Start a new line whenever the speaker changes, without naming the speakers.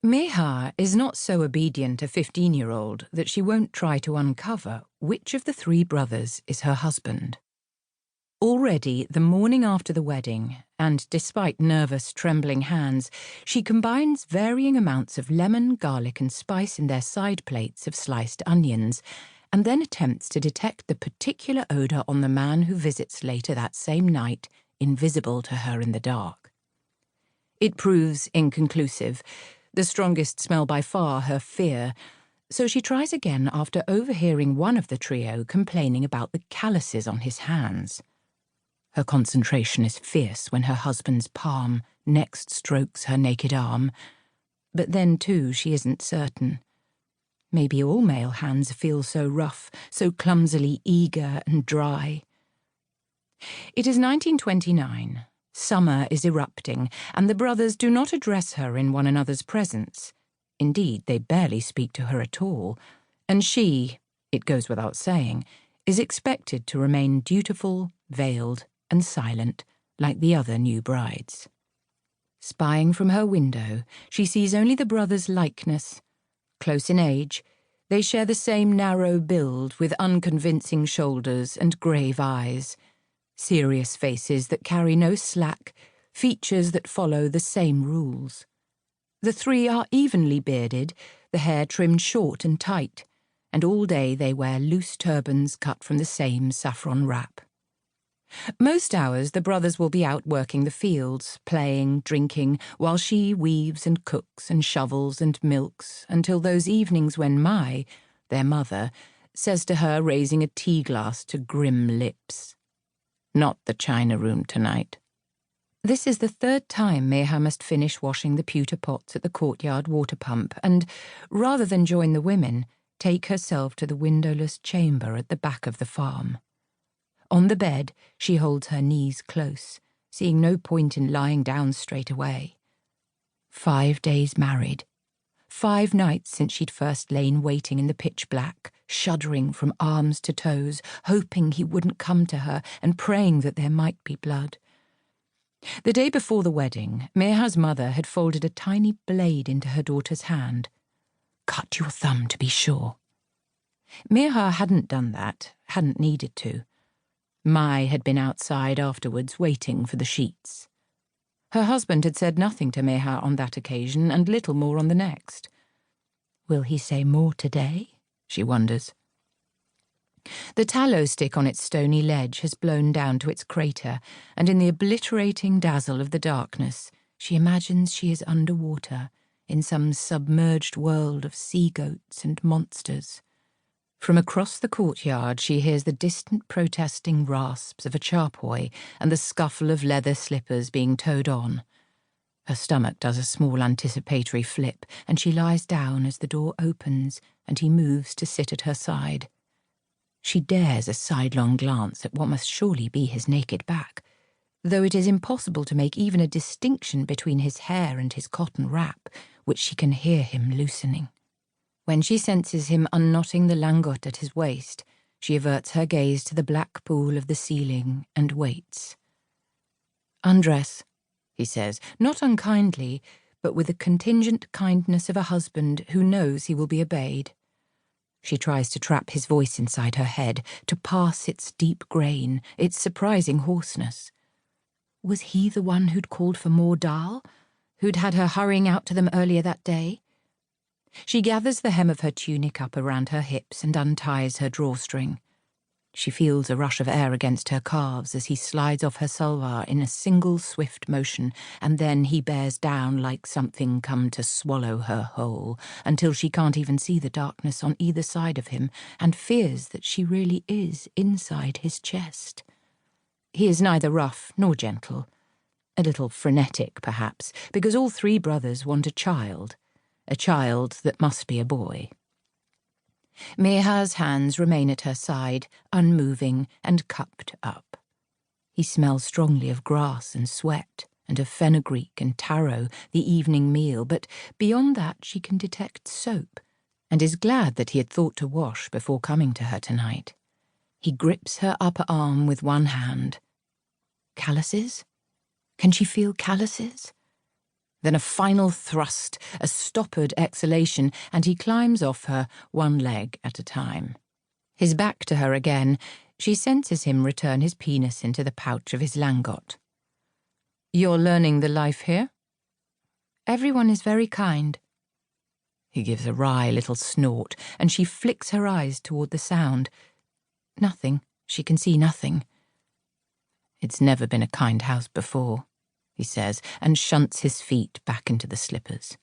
Mehar is not so obedient a 15-year-old that she won't try to uncover which of the three brothers is her husband. Already, the morning after the wedding, and despite nervous, trembling hands, she combines varying amounts of lemon, garlic and spice in their side plates of sliced onions, and then attempts to detect the particular odour on the man who visits later that same night, invisible to her in the dark. It proves inconclusive, the strongest smell by far her fear, so she tries again after overhearing one of the trio complaining about the calluses on his hands. Her concentration is fierce when her husband's palm next strokes her naked arm, but then too she isn't certain. Maybe all male hands feel so rough, so clumsily eager and dry. It is 1929. Summer is erupting, and the brothers do not address her in one another's presence. Indeed, they barely speak to her at all, and she, it goes without saying, is expected to remain dutiful, veiled, and silent, like the other new brides. Spying from her window, she sees only the brothers' likeness. Close in age, they share the same narrow build with unconvincing shoulders and grave eyes, serious faces that carry no slack, features that follow the same rules. The three are evenly bearded, the hair trimmed short and tight, and all day they wear loose turbans cut from the same saffron wrap. Most hours the brothers will be out working the fields, playing, drinking, while she weaves and cooks and shovels and milks until those evenings when Mai, their mother, says to her, raising a tea glass to grim lips, "Not the china room tonight." This is the third time Mehar must finish washing the pewter pots at the courtyard water pump and, rather than join the women, take herself to the windowless chamber at the back of the farm. On the bed, she holds her knees close, seeing no point in lying down straight away. 5 days married. 5 nights since she'd first lain waiting in the pitch black, shuddering from arms to toes, hoping he wouldn't come to her and praying that there might be blood. The day before the wedding, Mehar's mother had folded a tiny blade into her daughter's hand. "Cut your thumb to be sure." Mehar hadn't done that, hadn't needed to. Mai had been outside afterwards waiting for the sheets. Her husband had said nothing to Mehar on that occasion and little more on the next. Will he say more today? She wonders. The tallow stick on its stony ledge has blown down to its crater, and in the obliterating dazzle of the darkness, she imagines she is underwater in some submerged world of sea-goats and monsters. From across the courtyard she hears the distant protesting rasps of a charpoy and the scuffle of leather slippers being towed on. Her stomach does a small anticipatory flip, and she lies down as the door opens and he moves to sit at her side. She dares a sidelong glance at what must surely be his naked back, though it is impossible to make even a distinction between his hair and his cotton wrap, which she can hear him loosening. When she senses him unknotting the langot at his waist, she averts her gaze to the black pool of the ceiling and waits. "Undress," he says, not unkindly, but with the contingent kindness of a husband who knows he will be obeyed. She tries to trap his voice inside her head, to pass its deep grain, its surprising hoarseness. Was he the one who'd called for more dal? Who'd had her hurrying out to them earlier that day? She gathers the hem of her tunic up around her hips and unties her drawstring. She feels a rush of air against her calves as he slides off her salwar in a single swift motion, and then he bears down like something come to swallow her whole, until she can't even see the darkness on either side of him, and fears that she really is inside his chest. He is neither rough nor gentle. A little frenetic, perhaps, because all three brothers want a child that must be a boy. Mehar's hands remain at her side, unmoving and cupped up. He smells strongly of grass and sweat, and of fenugreek and taro, the evening meal, but beyond that she can detect soap, and is glad that he had thought to wash before coming to her tonight. He grips her upper arm with one hand. Calluses? Can she feel calluses? Then a final thrust, a stoppered exhalation, and he climbs off her, one leg at a time. His back to her again, she senses him return his penis into the pouch of his langot. "You're learning the life here?" "Everyone is very kind." He gives a wry little snort, and she flicks her eyes toward the sound. Nothing. She can see nothing. "It's never been a kind house before," he says, and shunts his feet back into the slippers.